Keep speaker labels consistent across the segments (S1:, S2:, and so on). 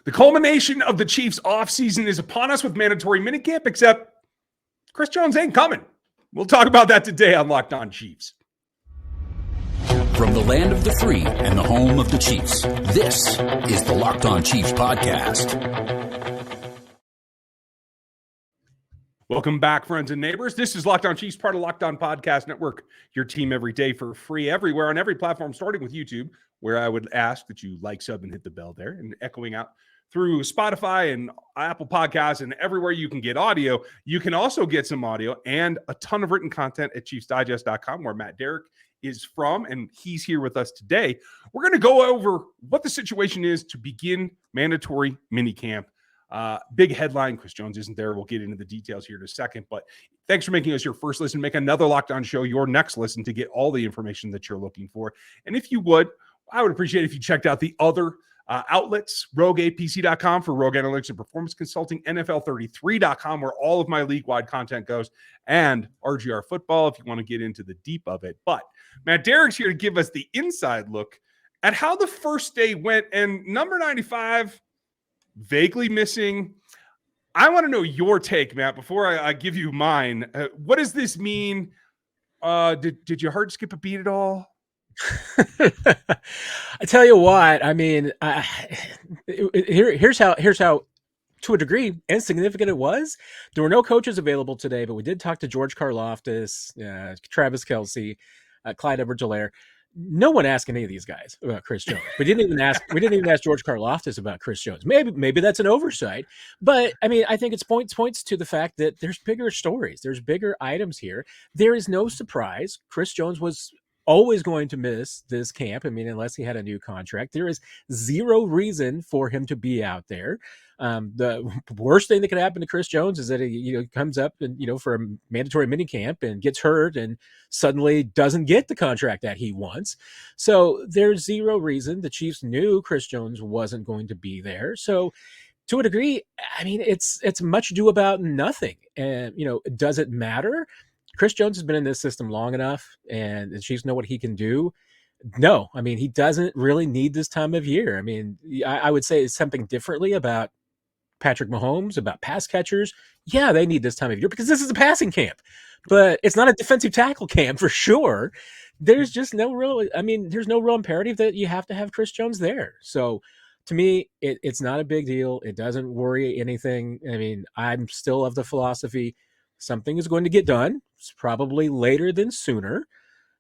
S1: The culmination of the Chiefs' offseason is upon us with mandatory minicamp, except Chris Jones ain't coming. We'll talk about that today on Locked On Chiefs.
S2: From the land of the free and the home of the Chiefs, this is the Locked On Chiefs podcast.
S1: Welcome back, friends and neighbors. This is Locked On Chiefs, part of Locked On Podcast Network, your team every day for free, everywhere, on every platform, starting with YouTube, where I would ask that you like, sub, and hit the bell there, and echoing out through Spotify and Apple Podcasts and everywhere you can get audio. You can also get some audio and a ton of written content at ChiefsDigest.com, where Matt Derrick is from, and he's here with us today. We're going to go over what the situation is to begin mandatory minicamp. Big headline, Chris Jones isn't there. We'll get into the details here in a second, but thanks for making us your first listen. Make another Locked On show your next listen to get all the information that you're looking for. And if you would, I would appreciate it if you checked out the other outlets, RogueAPC.com for Rogue Analytics and Performance Consulting, NFL33.com, where all of my league-wide content goes, and RGR Football if you want to get into the deep of it. But Matt Derrick's here to give us the inside look at how the first day went, and number 95, vaguely missing. I want to know your take, Matt, before I give you mine. What does this mean? Did your heart skip a beat at all?
S3: I tell you what, I mean, here's how to a degree insignificant it was. There were no coaches available today, but we did talk to George Karlaftis, Travis Kelce, Clyde Edwards-Helaire. No one asked any of these guys about Chris Jones. We didn't even ask George Karlaftis about Chris Jones. Maybe that's an oversight, but I mean, I think it points to the fact that there's bigger stories. There's bigger items here. There is no surprise. Chris Jones was always going to miss this camp. I mean, unless he had a new contract, there is zero reason for him to be out there. The worst thing that could happen to Chris Jones is that he comes up and, for a mandatory minicamp and gets hurt and suddenly doesn't get the contract that he wants. So there's zero reason. The Chiefs knew Chris Jones wasn't going to be there. So to a degree, I mean, it's much ado about nothing. And, does it matter? Chris Jones has been in this system long enough, and the Chiefs know what he can do. No, I mean, he doesn't really need this time of year. I mean, I would say something differently about Patrick Mahomes, about pass catchers. Yeah, they need this time of year because this is a passing camp, but it's not a defensive tackle camp for sure. There's just no real imperative that you have to have Chris Jones there. So to me, it's not a big deal. It doesn't worry anything. I mean, I'm still of the philosophy something is going to get done. It's probably later than sooner,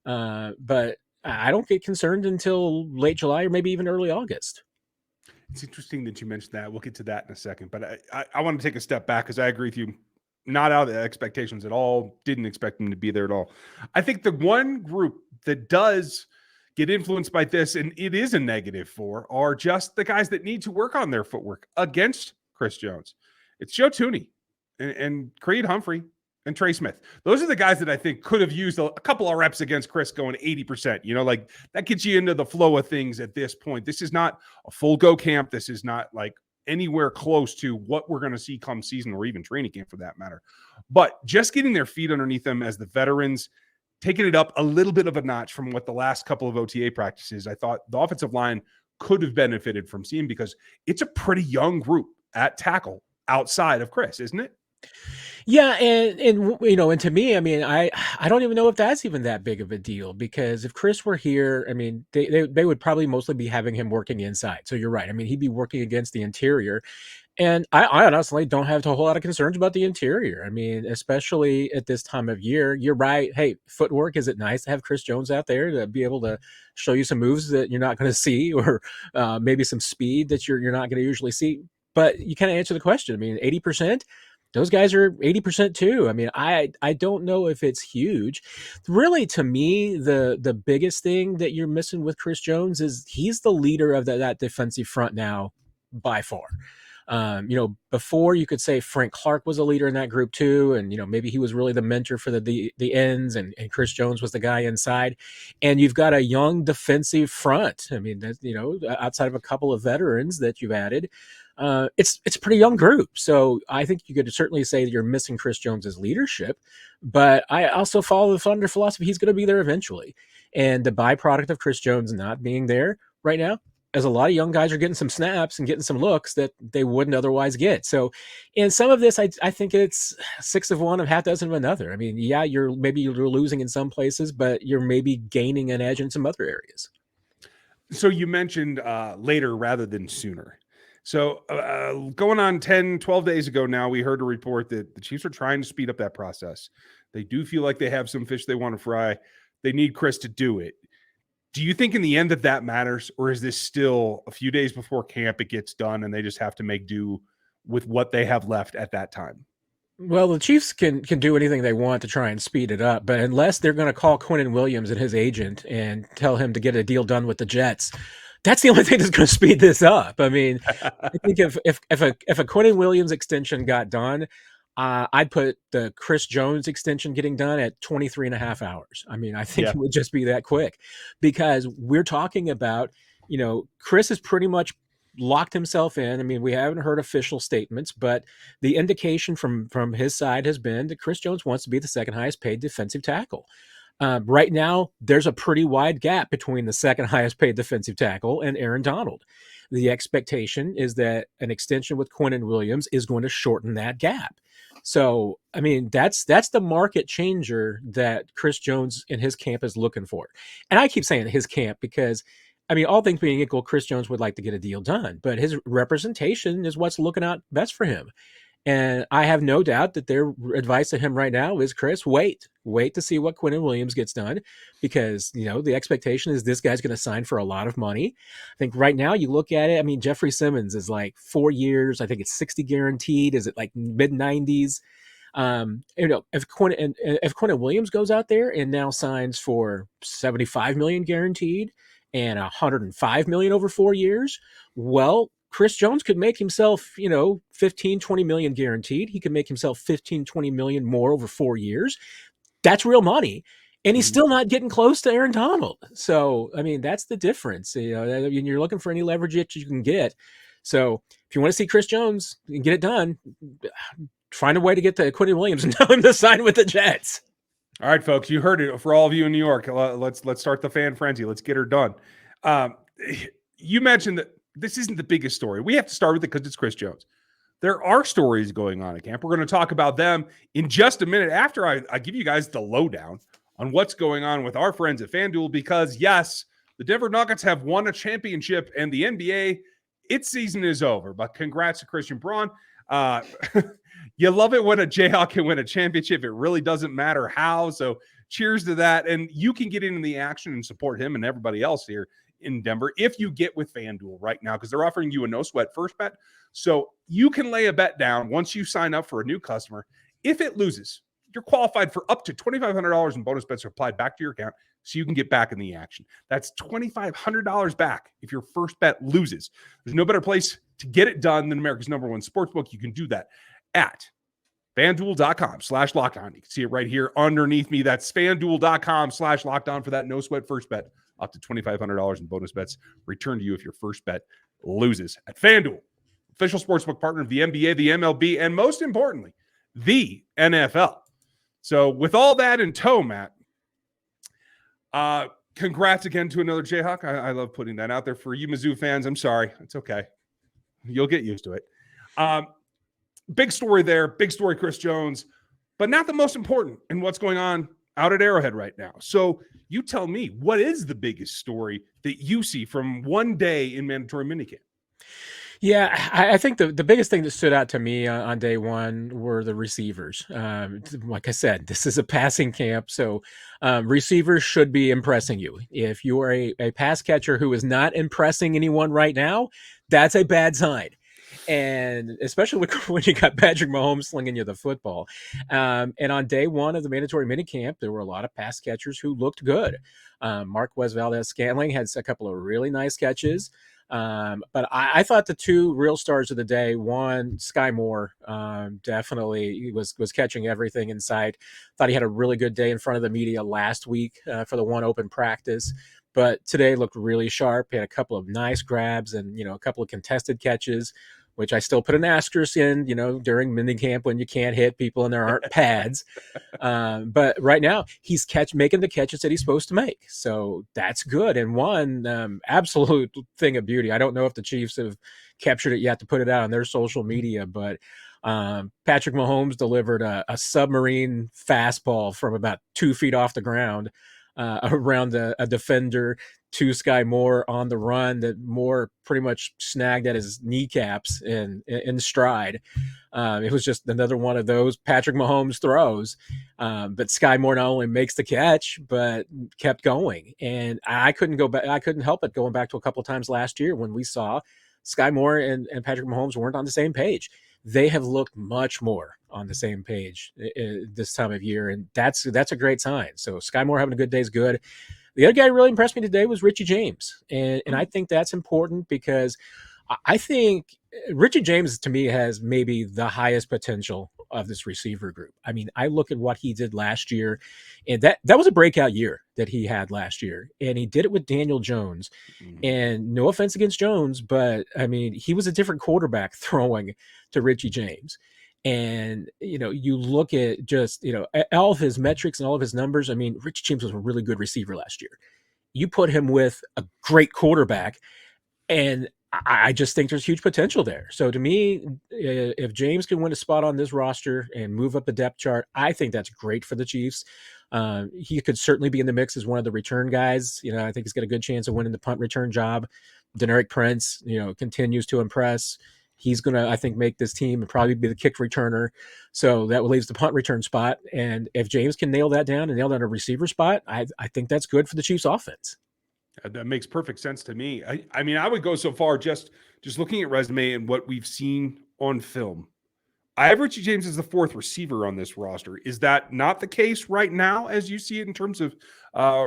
S3: but I don't get concerned until late July or maybe even early August.
S1: It's interesting that you mentioned that. We'll get to that in a second, but I want to take a step back because I agree with you. Not out of the expectations at all. Didn't expect him to be there at all. I think the one group that does get influenced by this, and it is a negative for, are just the guys that need to work on their footwork against Chris Jones. It's Joe Thuney and Creed Humphrey and Trey Smith. Those are the guys that I think could have used a couple of reps against Chris going 80%. Like that gets you into the flow of things at this point. This is not a full go camp. This is not like anywhere close to what we're going to see come season or even training camp for that matter. But just getting their feet underneath them as the veterans, taking it up a little bit of a notch from what the last couple of OTA practices, I thought the offensive line could have benefited from seeing, because it's a pretty young group at tackle outside of Chris, isn't it?
S3: Yeah, and to me, I mean, I don't even know if that's even that big of a deal, because if Chris were here, I mean, they would probably mostly be having him working inside. So you're right. I mean, he'd be working against the interior. And I honestly don't have a whole lot of concerns about the interior. I mean, especially at this time of year, you're right. Hey, footwork, is it nice to have Chris Jones out there to be able to show you some moves that you're not going to see, or maybe some speed that you're not going to usually see? But you kind of answer the question. I mean, 80%, those guys are 80% too. I mean, I don't know if it's huge. Really, to me, the biggest thing that you're missing with Chris Jones is he's the leader of that defensive front now by far. Before you could say Frank Clark was a leader in that group too. And, maybe he was really the mentor for the ends, and Chris Jones was the guy inside. And you've got a young defensive front. I mean, outside of a couple of veterans that you've added, it's a pretty young group. So I think you could certainly say that you're missing Chris Jones's leadership, but I also follow the Thunder philosophy. He's going to be there eventually. And the byproduct of Chris Jones not being there right now, as a lot of young guys are getting some snaps and getting some looks that they wouldn't otherwise get. So in some of this, I think it's 6 of one, of half dozen of another. I mean, yeah, you're losing in some places, but you're maybe gaining an edge in some other areas.
S1: So you mentioned later rather than sooner. So going on 10, 12 days ago now, we heard a report that the Chiefs are trying to speed up that process. They do feel like they have some fish they want to fry. They need Chris to do it. Do you think in the end that matters, or is this still a few days before camp it gets done and they just have to make do with what they have left at that time?
S3: Well, the Chiefs can do anything they want to try and speed it up, but unless they're going to call Quinnen Williams and his agent and tell him to get a deal done with the Jets, that's the only thing that's going to speed this up. I mean, I think if a Quinnen Williams extension got done, I'd put the Chris Jones extension getting done at 23 and a half hours. I mean, I think it would just be that quick, because we're talking about, Chris is pretty much locked himself in. I mean, we haven't heard official statements, but the indication from his side has been that Chris Jones wants to be the second highest paid defensive tackle. Right now, there's a pretty wide gap between the second highest paid defensive tackle and Aaron Donald. The expectation is that an extension with Quinnen Williams is going to shorten that gap. So, I mean, that's the market changer that Chris Jones and his camp is looking for. And I keep saying his camp because, I mean, all things being equal, Chris Jones would like to get a deal done, but his representation is what's looking out best for him. And I have no doubt that their advice to him right now is, Chris, wait to see what Quinnen Williams gets done, because, the expectation is this guy's going to sign for a lot of money. I think right now you look at it, I mean, Jeffrey Simmons is like 4 years. I think it's 60 guaranteed. Is it like mid 90s? If Quinnen Williams goes out there and now signs for 75 million guaranteed and 105 million over 4 years, well, Chris Jones could make himself, 15, 20 million guaranteed. He could make himself 15, 20 million more over 4 years. That's real money. And he's still not getting close to Aaron Donald. So, I mean, that's the difference. You're looking for any leverage that you can get. So if you want to see Chris Jones and get it done, find a way to get the Quinnen Williams and tell him to sign with the Jets.
S1: All right, folks, you heard it. For all of you in New York, let's start the fan frenzy. Let's get her done. You mentioned that this isn't the biggest story. We have to start with it because it's Chris Jones. There are stories going on at camp. We're going to talk about them in just a minute after I give you guys the lowdown on what's going on with our friends at FanDuel, because, yes, the Denver Nuggets have won a championship and the NBA, its season is over. But congrats to Christian Braun. You love it when a Jayhawk can win a championship. It really doesn't matter how. So cheers to that. And you can get into the action and support him and everybody else here in Denver if you get with FanDuel right now, because they're offering you a no sweat first bet. So you can lay a bet down once you sign up for a new customer. If it loses, you're qualified for up to $2,500 in bonus bets applied back to your account, so you can get back in the action. That's $2,500 back if your first bet loses. There's no better place to get it done than America's #1 sportsbook. You can do that at FanDuel.com/lockdown. You can see it right here underneath me. That's FanDuel.com/lockdown for that no sweat first bet. Up to $2,500 in bonus bets returned to you if your first bet loses at FanDuel, official sportsbook partner of the NBA, the MLB, and most importantly, the NFL. So with all that in tow, Matt, congrats again to another Jayhawk. I love putting that out there for you Mizzou fans. I'm sorry. It's okay. You'll get used to it. Big story there. Big story, Chris Jones, but not the most important in what's going on out at Arrowhead right now. So you tell me, what is the biggest story that you see from one day in mandatory minicamp?
S3: Yeah, I think the biggest thing that stood out to me on day one were the receivers. Like I said, this is a passing camp, so receivers should be impressing you. If you are a pass catcher who is not impressing anyone right now, that's a bad sign. And especially when you got Patrick Mahomes slinging you the football. And on day one of the mandatory minicamp, there were a lot of pass catchers who looked good. Marquez Valdez-Scantling had a couple of really nice catches. But I thought the two real stars of the day, one, Sky Moore, definitely was catching everything in sight. Thought he had a really good day in front of the media last week for the one open practice. But today looked really sharp. He had a couple of nice grabs and, a couple of contested catches. which I still put an asterisk in, during minicamp when you can't hit people and there aren't pads. But right now he's making the catches that he's supposed to make. So that's good. And one absolute thing of beauty. I don't know if the Chiefs have captured it yet to put it out on their social media, but Patrick Mahomes delivered a submarine fastball from about 2 feet off the ground around a defender to Sky Moore on the run that Moore pretty much snagged at his kneecaps in stride. It was just another one of those Patrick Mahomes throws. But Sky Moore not only makes the catch, but kept going. And I couldn't go back. I couldn't help it going back to a couple of times last year when we saw Sky Moore and Patrick Mahomes weren't on the same page. They have looked much more on the same page this time of year, and that's a great sign. So Sky Moore having a good day is good. The other guy who really impressed me today was Richie James, and I think that's important because I think Richie James to me has maybe the highest potential of this receiver group. I mean, I look at what he did last year, and that was a breakout year that he had last year, and he did it with Daniel Jones. And no offense against Jones, but I mean, he was a different quarterback throwing to Richie James. And, you look at just, all of his metrics and all of his numbers. I mean, Richie James was a really good receiver last year. You put him with a great quarterback, and I just think there's huge potential there. So to me, if James can win a spot on this roster and move up the depth chart, I think that's great for the Chiefs. He could certainly be in the mix as one of the return guys. I think he's got a good chance of winning the punt return job. Deneric Prince, continues to impress. He's going to, I think, make this team and probably be the kick returner. So that leaves the punt return spot. And if James can nail that down and nail down a receiver spot, I think that's good for the Chiefs offense.
S1: That makes perfect sense to me. I mean, I would go so far just looking at resume and what we've seen on film. I have Richie James as the fourth receiver on this roster. Is that not the case right now as you see it in terms of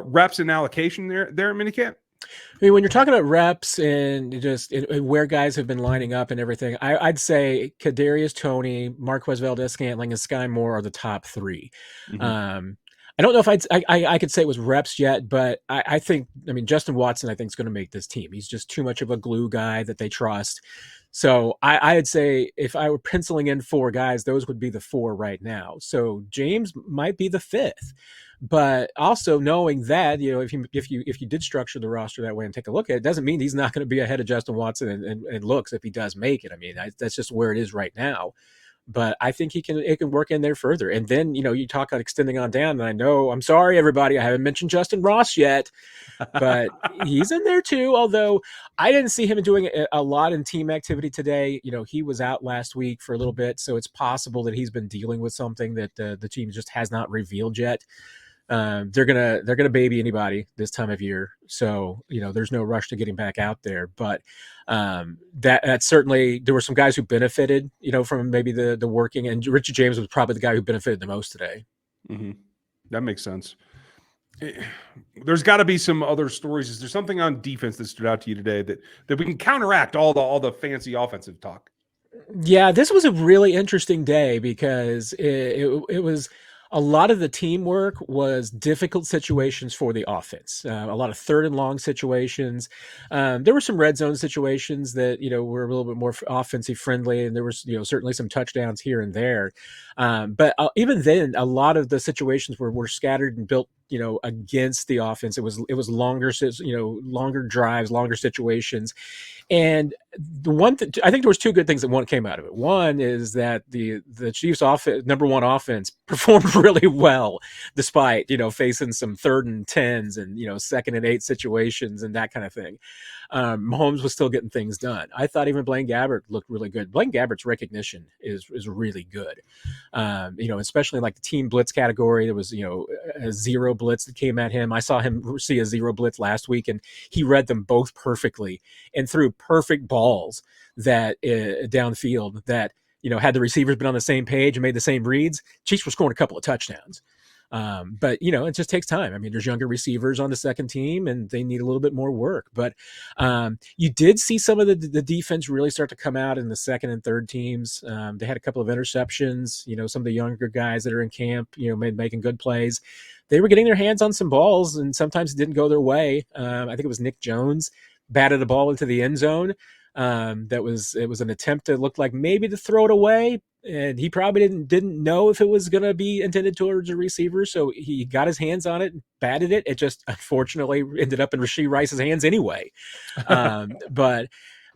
S1: reps and allocation there at minicamp?
S3: I mean, when you're talking about reps and just where guys have been lining up and everything, I'd say Kadarius Toney, Marquez Valdez-Scantling, and Sky Moore are the top three. Mm-hmm. I don't know if I could say it was reps yet, but I think, Justin Watson, I think, is going to make this team. He's just too much of a glue guy that they trust. So I'd say if I were penciling in four guys, those would be the four right now. So James might be the fifth. But also knowing that, if you did structure the roster that way and take a look at it, doesn't mean he's not going to be ahead of Justin Watson and looks if he does make it. I mean, that's just where it is right now. But I think it can work in there further. And then, you talk on extending on down. And I know, I'm sorry, everybody, I haven't mentioned Justin Ross yet, but he's in there too. Although I didn't see him doing a lot in team activity today. He was out last week for a little bit. So it's possible that he's been dealing with something that the team just has not revealed yet. They're gonna baby anybody this time of year, so there's no rush to getting back out there. But that certainly there were some guys who benefited, from maybe the working, and Richard James was probably the guy who benefited the most today.
S1: Mm-hmm. That makes sense. There's got to be some other stories. Is there something on defense that stood out to you today that we can counteract all the fancy offensive talk?
S3: Yeah, this was a really interesting day because it was. A lot of the teamwork was difficult situations for the offense. A lot of third and long situations. There were some red zone situations that, were a little bit more offensive friendly, and there was, certainly some touchdowns here and there. But even then, a lot of the situations were scattered and built, against the offense. It was longer, longer drives, longer situations. And the one thing, I think there was two good things that came out of it. One is that the Chiefs' number one offense performed really well, despite facing some 3rd and 10s and 2nd and 8 situations and that kind of thing. Mahomes was still getting things done. I thought even Blaine Gabbert looked really good. Blaine Gabbert's recognition is really good. Especially like the team blitz category. There was a zero blitz that came at him. I saw him see a zero blitz last week, and he read them both perfectly and threw perfect balls that downfield that had the receivers been on the same page and made the same reads, Chiefs were scoring a couple of touchdowns. But it just takes time. I mean, there's younger receivers on the second team and they need a little bit more work, but you did see some of the defense really start to come out in the second and third teams. They had a couple of interceptions, some of the younger guys that are in camp, making good plays. They were getting their hands on some balls and sometimes it didn't go their way. I think it was Nick Jones batted the ball into the end zone. It was an attempt that looked like maybe to throw it away, and he probably didn't know if it was going to be intended towards a receiver, so he got his hands on it and batted it. It just unfortunately ended up in Rashee Rice's hands anyway. But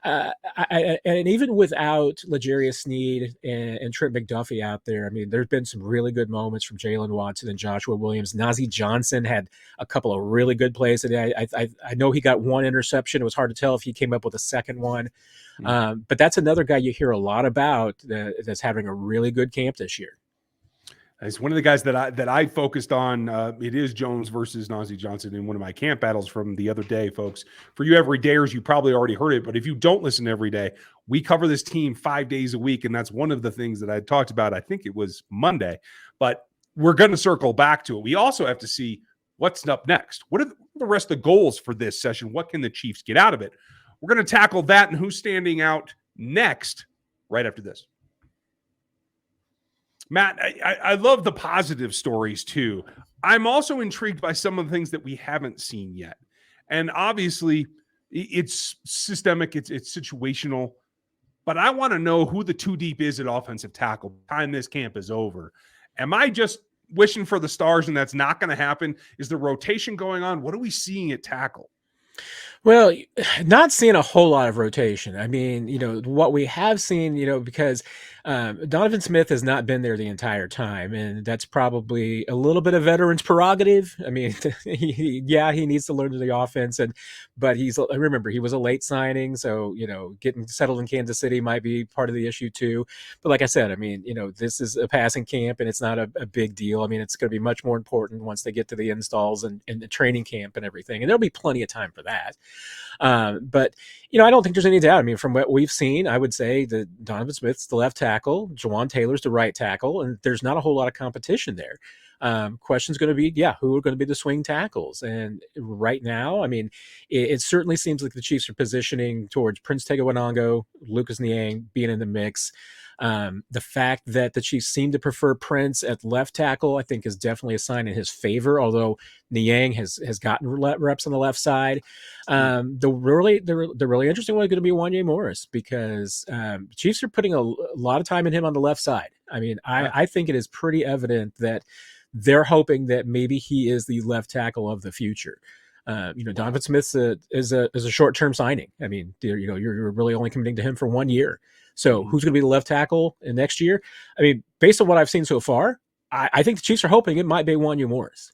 S3: and even without L'Jarius Sneed and Trent McDuffie out there, I mean, there's been some really good moments from Jalen Watson and Joshua Williams. Najee Johnson had a couple of really good plays today. I know he got one interception. It was hard to tell if he came up with a second one. But that's another guy you hear a lot about that's having a really good camp this year.
S1: It's one of the guys that I focused on. It is Jones versus Najee Johnson in one of my camp battles from the other day, folks. For you everydayers, you probably already heard it, but if you don't listen every day, we cover this team 5 days a week, and that's one of the things that I talked about. I think it was Monday, but we're going to circle back to it. We also have to see what's up next. What are the rest of the goals for this session? What can the Chiefs get out of it? We're going to tackle that and who's standing out next right after this. Matt, I love the positive stories too. I'm also intrigued by some of the things that we haven't seen yet. And obviously, it's systemic, it's situational. But I want to know who the two deep is at offensive tackle by the time this camp is over. Am I just wishing for the stars and that's not going to happen? Is the rotation going on? What are we seeing at tackle?
S3: Well, not seeing a whole lot of rotation. I mean, what we have seen, because Donovan Smith has not been there the entire time, and that's probably a little bit of veteran's prerogative. I mean, he needs to learn the offense, but remember, he was a late signing, so, getting settled in Kansas City might be part of the issue too. But like I said, I mean, this is a passing camp, and it's not a big deal. I mean, it's going to be much more important once they get to the installs and the training camp and everything, and there'll be plenty of time for that. But I don't think there's any doubt. I mean, from what we've seen, I would say that Donovan Smith's the left tackle, Jawan Taylor's the right tackle, and there's not a whole lot of competition there. Question's going to be, who are going to be the swing tackles? And right now, I mean, it certainly seems like the Chiefs are positioning towards Prince Tega Wanongo, Lucas Niang being in the mix. The fact that the Chiefs seem to prefer Prince at left tackle, I think, is definitely a sign in his favor, although Niang has gotten reps on the left side. The really interesting one is going to be Wanya Morris, because Chiefs are putting a lot of time in him on the left side. I mean, I think it is pretty evident that they're hoping that maybe he is the left tackle of the future. Donovan Smith is a short-term signing. I mean, you're really only committing to him for 1 year. So who's going to be the left tackle in next year? I mean, based on what I've seen so far, I think the Chiefs are hoping it might be Wanya Morris.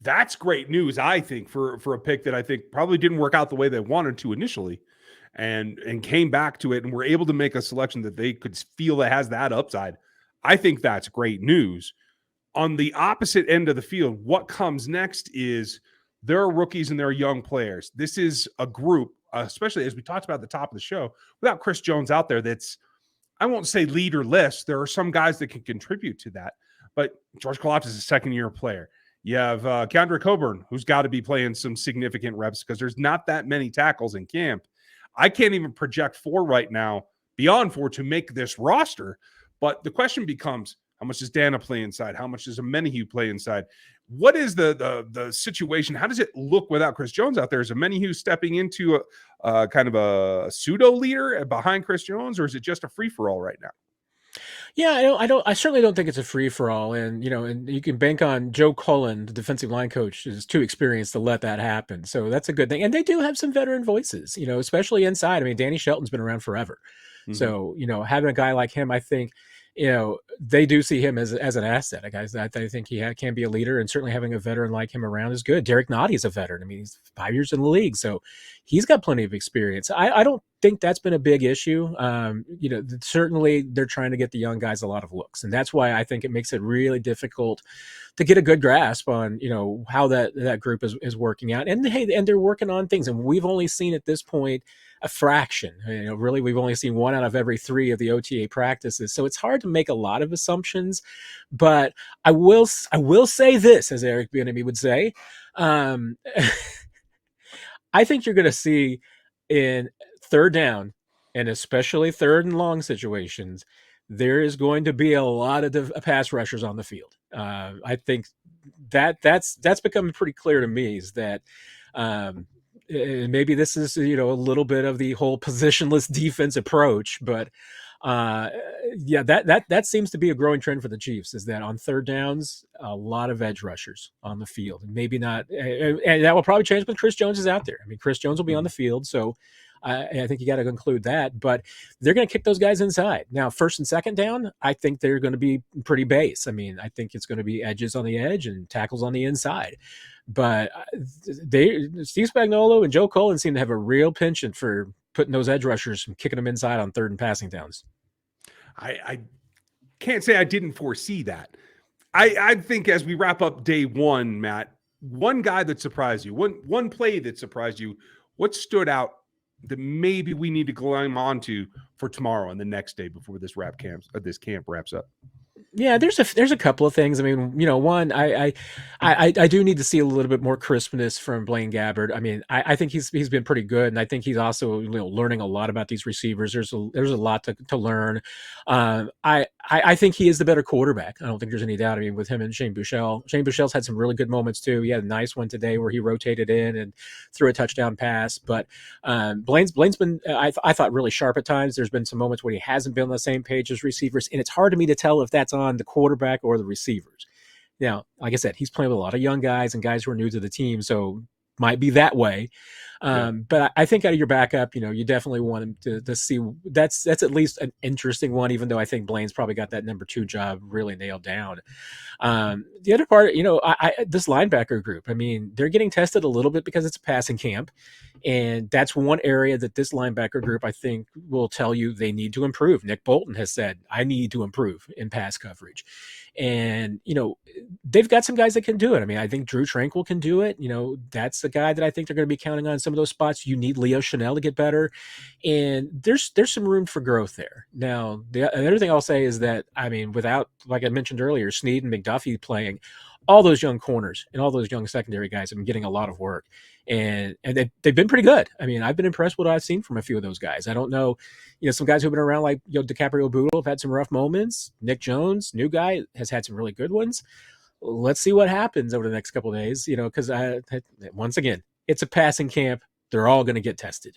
S1: That's great news, I think, for a pick that I think probably didn't work out the way they wanted to initially, and came back to it and were able to make a selection that they could feel that has that upside. I think that's great news. On the opposite end of the field, what comes next is there are rookies and there are young players. This is a group, especially as we talked about at the top of the show, without Chris Jones out there, that's, I won't say leaderless. There are some guys that can contribute to that. But George Karlaftis is a second-year player. You have Keandre Coburn, who's got to be playing some significant reps because there's not that many tackles in camp. I can't even project 4 right now, beyond 4, to make this roster. But the question becomes, how much does Dana play inside? How much does Omenihu play inside? What is the situation? How does it look without Chris Jones out there? Is Omenihu stepping into a kind of a pseudo leader behind Chris Jones, or is it just a free for all right now?
S3: Yeah, I certainly don't think it's a free for all, and and you can bank on Joe Cullen, the defensive line coach, is too experienced to let that happen. So that's a good thing, and they do have some veteran voices, especially inside. I mean, Danny Shelton's been around forever, so having a guy like him, I think, they do see him as an asset. Guys, I think he can be a leader, and certainly having a veteran like him around is good. Derek Nottie is a veteran. I mean, he's 5 years in the league, so he's got plenty of experience. I don't think that's been a big issue. Certainly they're trying to get the young guys a lot of looks, and that's why I think it makes it really difficult to get a good grasp on how that group is working out. And and they're working on things, and we've only seen at this point a fraction. Really, we've only seen 1 out of every 3 of the OTA practices, so it's hard to make a lot of assumptions. But I will say this, as Eric Bieniemy would say, I think you're going to see in third down, and especially third and long situations, there is going to be a lot of pass rushers on the field. I think that's becoming pretty clear to me, is that maybe this is, a little bit of the whole positionless defense approach, but yeah, that seems to be a growing trend for the Chiefs, is that on third downs, a lot of edge rushers on the field. Maybe not, and that will probably change when Chris Jones is out there. I mean, Chris Jones will be on the field, so I think you got to conclude that. But they're going to kick those guys inside. Now, first and second down, I think they're going to be pretty base. I mean, I think it's going to be edges on the edge and tackles on the inside. But Steve Spagnuolo and Joe Cullen seem to have a real penchant for putting those edge rushers and kicking them inside on third and passing downs.
S1: I can't say I didn't foresee that. I think as we wrap up day one, Matt, one guy that surprised you, one play that surprised you, what stood out that maybe we need to climb onto for tomorrow and the next day before this camp wraps up?
S3: Yeah, there's a couple of things. I mean, one, I do need to see a little bit more crispness from Blaine Gabbert. I mean, I think he's been pretty good, and I think he's also learning a lot about these receivers. There's a lot to learn. I think he is the better quarterback. I don't think there's any doubt. I mean, with him and Shane Buechele's had some really good moments too. He had a nice one today where he rotated in and threw a touchdown pass. But Blaine's been, I thought, really sharp at times. There's been some moments where he hasn't been on the same page as receivers, and it's hard to me to tell if that's on the quarterback or the receivers. Now, like I said, he's playing with a lot of young guys and guys who are new to the team, so might be that way. But I think out of your backup, you definitely want him to see. That's at least an interesting one, even though I think Blaine's probably got that number 2 job really nailed down. The other part, this linebacker group, I mean, they're getting tested a little bit because it's a passing camp. And that's one area that this linebacker group, I think, will tell you they need to improve. Nick Bolton has said, I need to improve in pass coverage. And, they've got some guys that can do it. I mean, I think Drew Tranquil can do it. That's the guy that I think they're going to be counting on some of those spots. You need Leo Chanel to get better. And there's some room for growth there. Now, the other thing I'll say is that, I mean, without, like I mentioned earlier, Snead and McDuffie playing, all those young corners and all those young secondary guys have been getting a lot of work. And they've been pretty good. I mean, I've been impressed with what I've seen from a few of those guys. I don't know, some guys who've been around like DiCaprio Bootle have had some rough moments. Nick Jones, new guy, has had some really good ones. Let's see what happens over the next couple of days, because once again, it's a passing camp. They're all going to get tested.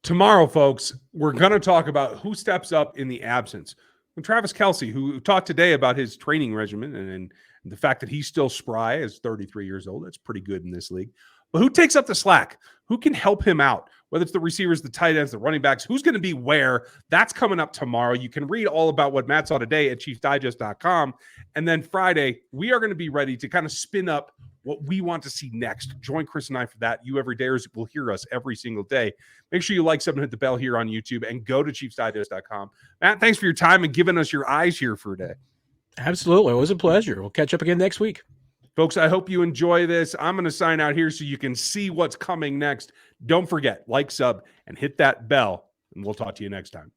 S1: Tomorrow, folks, we're going to talk about who steps up in the absence. When Travis Kelce, who talked today about his training regimen and the fact that he's still spry as 33 years old, that's pretty good in this league. But who takes up the slack? Who can help him out? Whether it's the receivers, the tight ends, the running backs, who's going to be where? That's coming up tomorrow. You can read all about what Matt saw today at ChiefsDigest.com. And then Friday, we are going to be ready to kind of spin up what we want to see next. Join Chris and I for that. You everydayers will hear us every single day. Make sure you like, sub, and hit the bell here on YouTube, and go to ChiefsDigest.com. Matt, thanks for your time and giving us your eyes here for a day.
S3: Absolutely. It was a pleasure. We'll catch up again next week.
S1: Folks, I hope you enjoy this. I'm going to sign out here so you can see what's coming next. Don't forget, like, sub, and hit that bell, and we'll talk to you next time.